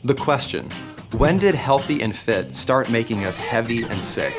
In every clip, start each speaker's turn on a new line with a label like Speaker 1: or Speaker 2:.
Speaker 1: The question, when did healthy and fit start making us heavy and sick?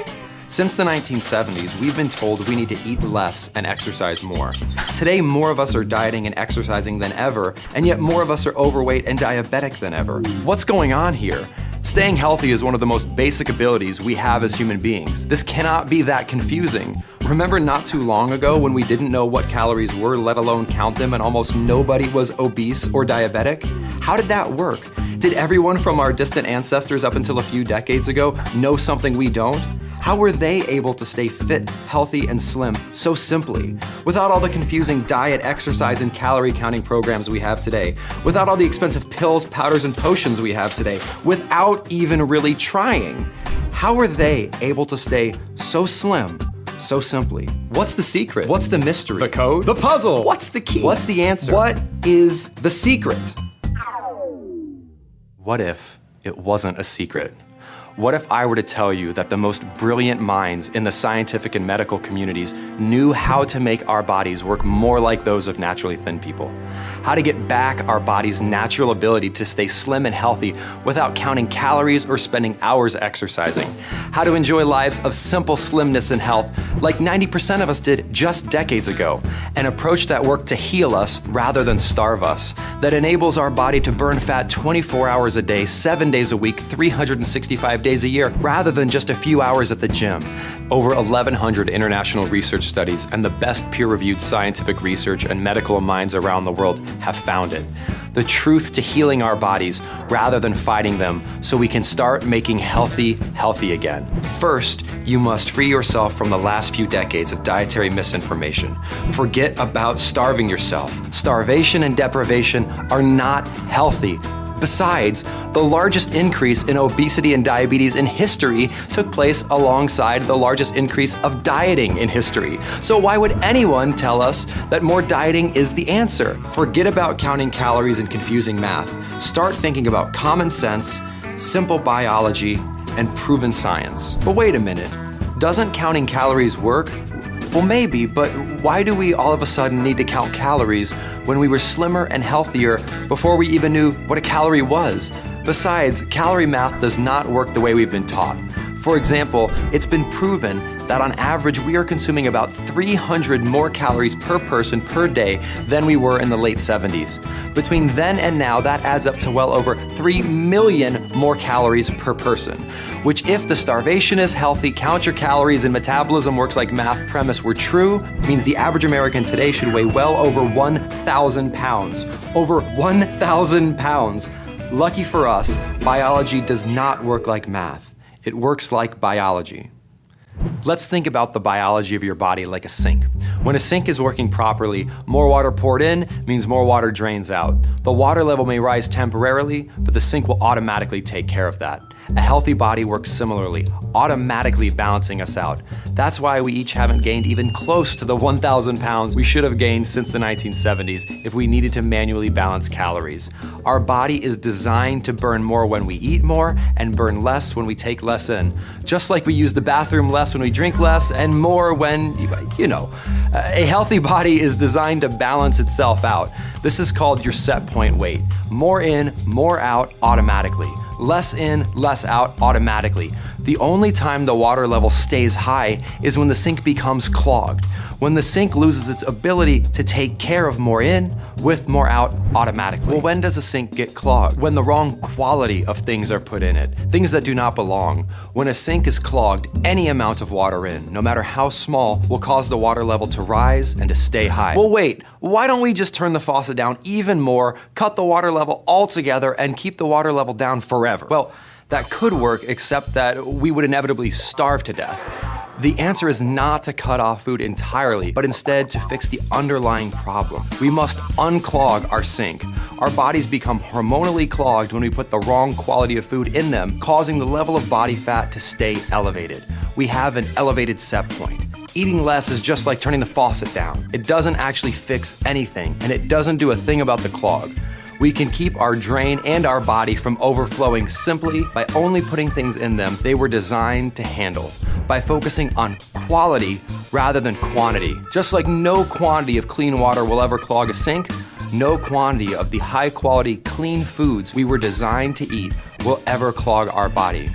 Speaker 1: Since the 1970s, we've been told we need to eat less and exercise more. Today, more of us are dieting and exercising than ever, and yet more of us are overweight and diabetic than ever. What's going on here? Staying healthy is one of the most basic abilities we have as human beings. This cannot be that confusing. Remember not too long ago when we didn't know what calories were, let alone count them, and almost nobody was obese or diabetic? How did that work? Did everyone from our distant ancestors up until a few decades ago know something we don't? How were they able to stay fit, healthy, and slim so simply, without all the confusing diet, exercise, and calorie counting programs we have today, without all the expensive pills, powders, and potions we have today, without even really trying? How were they able to stay so slim so simply? What's the secret? What's the mystery?
Speaker 2: The code?
Speaker 1: The puzzle? What's the key? What's the answer? What is the secret? What if it wasn't a secret? What if I were to tell you that the most brilliant minds in the scientific and medical communities knew how to make our bodies work more like those of naturally thin people? How to get back our body's natural ability to stay slim and healthy without counting calories or spending hours exercising? How to enjoy lives of simple slimness and health like 90% of us did just decades ago, and approach that work to heal us rather than starve us, that enables our body to burn fat 24 hours a day, 7 days a week, 365 days a year, rather than just a few hours at the gym. Over 1,100 international research studies and the best peer-reviewed scientific research and medical minds around the world have found it. The truth to healing our bodies rather than fighting them, so we can start making healthy again. First, you must free yourself from the last few decades of dietary misinformation. Forget about starving yourself. Starvation and deprivation are not healthy. Besides, the largest increase in obesity and diabetes in history took place alongside the largest increase of dieting in history. So why would anyone tell us that more dieting is the answer? Forget about counting calories and confusing math. Start thinking about common sense, simple biology, and proven science. But wait a minute, doesn't counting calories work? Well, maybe, but why do we all of a sudden need to count calories when we were slimmer and healthier before we even knew what a calorie was? Besides, calorie math does not work the way we've been taught. For example, it's been proven that on average we are consuming about 300 more calories per person per day than we were in the late 70s. Between then and now, that adds up to well over 3 million more calories per person, which, if the starvation is healthy, count your calories, and metabolism works like math premise were true, means the average American today should weigh well over 1,000 pounds. Over 1,000 pounds. Lucky for us, biology does not work like math. It works like biology. Let's think about the biology of your body like a sink. When a sink is working properly, more water poured in means more water drains out. The water level may rise temporarily, but the sink will automatically take care of that. A healthy body works similarly, automatically balancing us out. That's why we each haven't gained even close to the 1,000 pounds we should have gained since the 1970s if we needed to manually balance calories. Our body is designed to burn more when we eat more and burn less when we take less in. Just like we use the bathroom less when we drink less and more when, you know. A healthy body is designed to balance itself out. This is called your set point weight. More in, more out automatically. Less in, less out automatically. The only time the water level stays high is when the sink becomes clogged. When the sink loses its ability to take care of more in with more out automatically. Well, when does a sink get clogged? When the wrong quality of things are put in it, things that do not belong. When a sink is clogged, any amount of water in, no matter how small, will cause the water level to rise and to stay high. Well, wait, why don't we just turn the faucet down even more, cut the water level altogether, and keep the water level down forever? Well, that could work, except that we would inevitably starve to death. The answer is not to cut off food entirely, but instead to fix the underlying problem. We must unclog our sink. Our bodies become hormonally clogged when we put the wrong quality of food in them, causing the level of body fat to stay elevated. We have an elevated set point. Eating less is just like turning the faucet down. It doesn't actually fix anything, and it doesn't do a thing about the clog. We can keep our drain and our body from overflowing simply by only putting things in them they were designed to handle, by focusing on quality rather than quantity. Just like no quantity of clean water will ever clog a sink, No quantity of the high-quality, clean foods we were designed to eat will ever clog our body.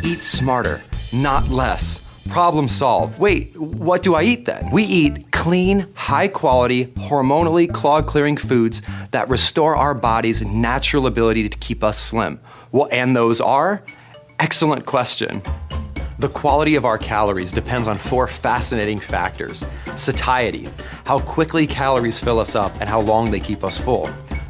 Speaker 1: Eat smarter, not less. Problem solved. Wait, what do I eat then? We eat clean, high-quality, hormonally clog-clearing foods that restore our body's natural ability to keep us slim. Well, and those are? Excellent question. The quality of our calories depends on 4 fascinating factors. Satiety, how quickly calories fill us up and how long they keep us full.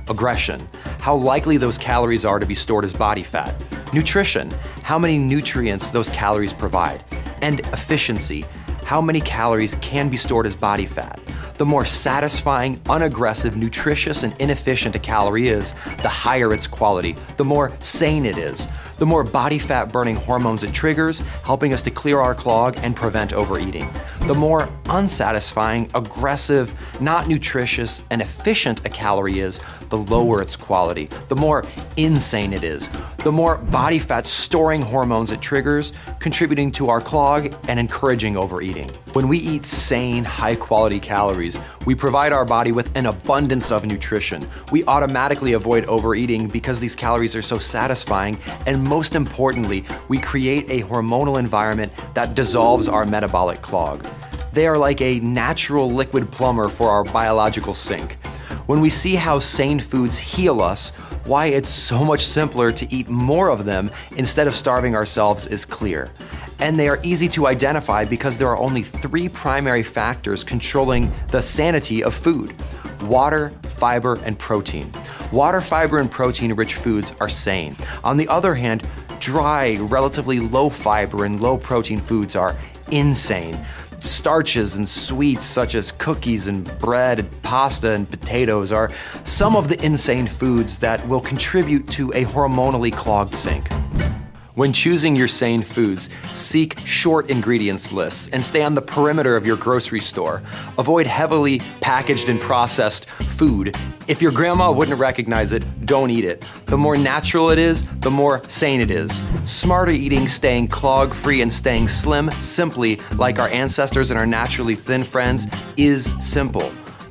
Speaker 1: Aggression, how likely those calories are to be stored as body fat. Nutrition, how many nutrients those calories provide. And efficiency, how many calories can be stored as body fat. The more satisfying, unaggressive, nutritious, and inefficient a calorie is, the higher its quality, the more sane it is. The more body fat burning hormones it triggers, helping us to clear our clog and prevent overeating. The more unsatisfying, aggressive, not nutritious, and efficient a calorie is, the lower its quality, the more insane it is. The more body fat storing hormones it triggers, contributing to our clog and encouraging overeating. When we eat sane, high-quality calories, we provide our body with an abundance of nutrition. We automatically avoid overeating because these calories are so satisfying, and most importantly, we create a hormonal environment that dissolves our metabolic clog. They are like a natural liquid plumber for our biological sink. When we see how sane foods heal us, why it's so much simpler to eat more of them instead of starving ourselves is clear. And they are easy to identify because there are only 3 primary factors controlling the sanity of food: water, fiber, and protein. Water, fiber, and protein-rich foods are sane. On the other hand, dry, relatively low fiber and low protein foods are insane. Starches and sweets such as cookies and bread and pasta and potatoes are some of the insane foods that will contribute to a hormonally clogged sink. When choosing your sane foods, seek short ingredients lists and stay on the perimeter of your grocery store. Avoid heavily packaged and processed food. If your grandma wouldn't recognize it, don't eat it. The more natural it is, the more sane it is. Smarter eating, staying clog-free, and staying slim, simply like our ancestors and our naturally thin friends, is simple.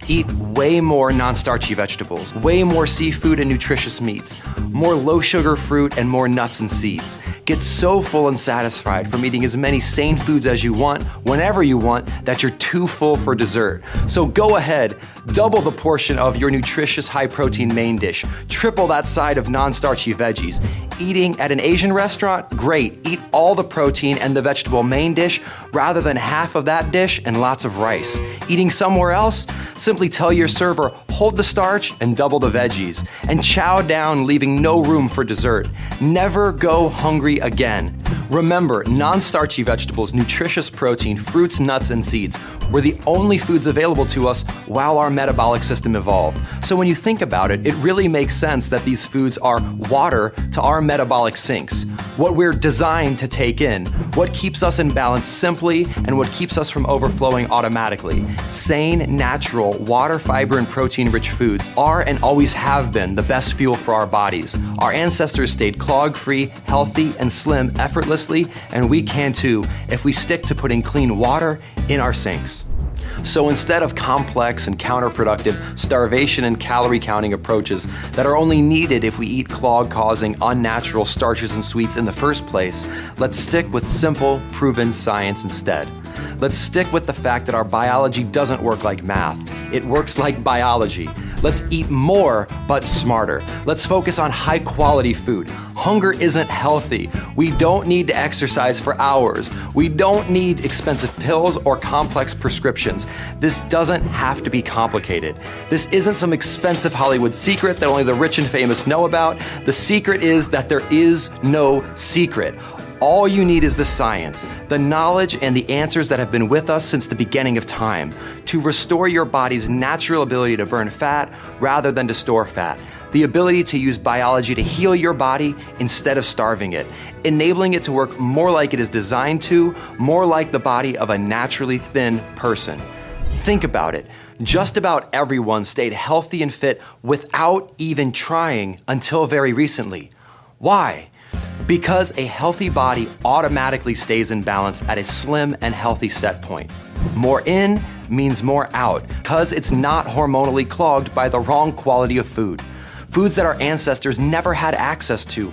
Speaker 1: Eat way more non-starchy vegetables, way more seafood and nutritious meats, more low-sugar fruit, and more nuts and seeds. Get so full and satisfied from eating as many sane foods as you want, whenever you want, that you're too full for dessert. So go ahead, double the portion of your nutritious high-protein main dish, triple that side of non-starchy veggies. Eating at an Asian restaurant? Great. Eat all the protein and the vegetable main dish rather than half of that dish and lots of rice. Eating somewhere else? Simply tell your server, hold the starch and double the veggies, and chow down, leaving no room for dessert. Never go hungry again. Remember, non-starchy vegetables, nutritious protein, fruits, nuts, and seeds were the only foods available to us while our metabolic system evolved. So when you think about it, it really makes sense that these foods are water to our metabolic sinks, what we're designed to take in, what keeps us in balance simply, and what keeps us from overflowing automatically. Sane, natural, water, fiber, and protein-rich foods are and always have been the best fuel for our bodies. Our ancestors stayed clog-free, healthy, and slim effortlessly, and we can too if we stick to putting clean water in our sinks. So instead of complex and counterproductive starvation and calorie counting approaches that are only needed if we eat clog-causing unnatural starches and sweets in the first place, let's stick with simple, proven science instead. Let's stick with the fact that our biology doesn't work like math. It works like biology. Let's eat more, but smarter. Let's focus on high-quality food. Hunger isn't healthy. We don't need to exercise for hours. We don't need expensive pills or complex prescriptions. This doesn't have to be complicated. This isn't some expensive Hollywood secret that only the rich and famous know about. The secret is that there is no secret. All you need is the science, the knowledge, and the answers that have been with us since the beginning of time to restore your body's natural ability to burn fat rather than to store fat, the ability to use biology to heal your body instead of starving it, enabling it to work more like it is designed to, more like the body of a naturally thin person. Think about it. Just about everyone stayed healthy and fit without even trying until very recently. Why? Because a healthy body automatically stays in balance at a slim and healthy set point. More in means more out, because it's not hormonally clogged by the wrong quality of food. Foods that our ancestors never had access to.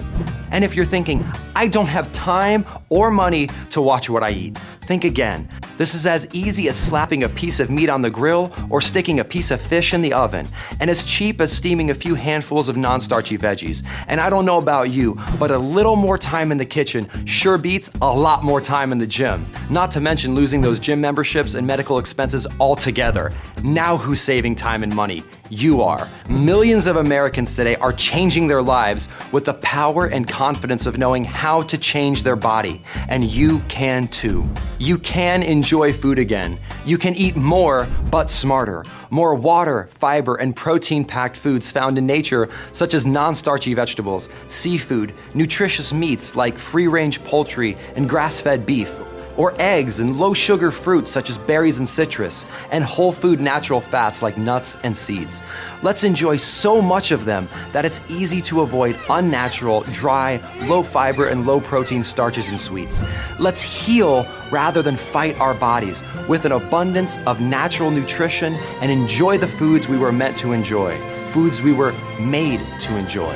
Speaker 1: And if you're thinking, I don't have time or money to watch what I eat, think again. This is as easy as slapping a piece of meat on the grill or sticking a piece of fish in the oven, and as cheap as steaming a few handfuls of non-starchy veggies. And I don't know about you, but a little more time in the kitchen sure beats a lot more time in the gym. Not to mention losing those gym memberships and medical expenses altogether. Now who's saving time and money? You are. Millions of Americans today are changing their lives with the power and confidence of knowing how to change their body. And you can too. You can enjoy food again. You can eat more, but smarter. More water, fiber, and protein-packed foods found in nature, such as non-starchy vegetables, seafood, nutritious meats like free-range poultry and grass-fed beef, or eggs and low-sugar fruits such as berries and citrus, and whole-food natural fats like nuts and seeds. Let's enjoy so much of them that it's easy to avoid unnatural, dry, low-fiber, and low-protein starches and sweets. Let's heal rather than fight our bodies with an abundance of natural nutrition and enjoy the foods we were meant to enjoy, foods we were made to enjoy.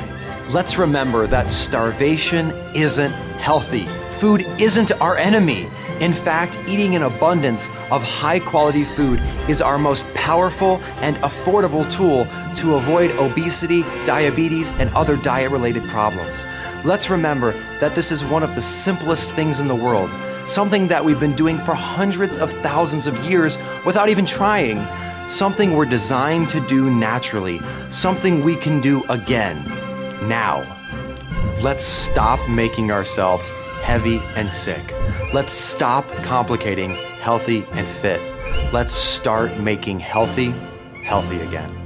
Speaker 1: Let's remember that starvation isn't healthy. Food isn't our enemy. In fact, eating an abundance of high-quality food is our most powerful and affordable tool to avoid obesity, diabetes, and other diet-related problems. Let's remember that this is one of the simplest things in the world, something that we've been doing for hundreds of thousands of years without even trying, something we're designed to do naturally, something we can do again, now. Let's stop making ourselves heavy and sick. Let's stop complicating healthy and fit. Let's start making healthy again.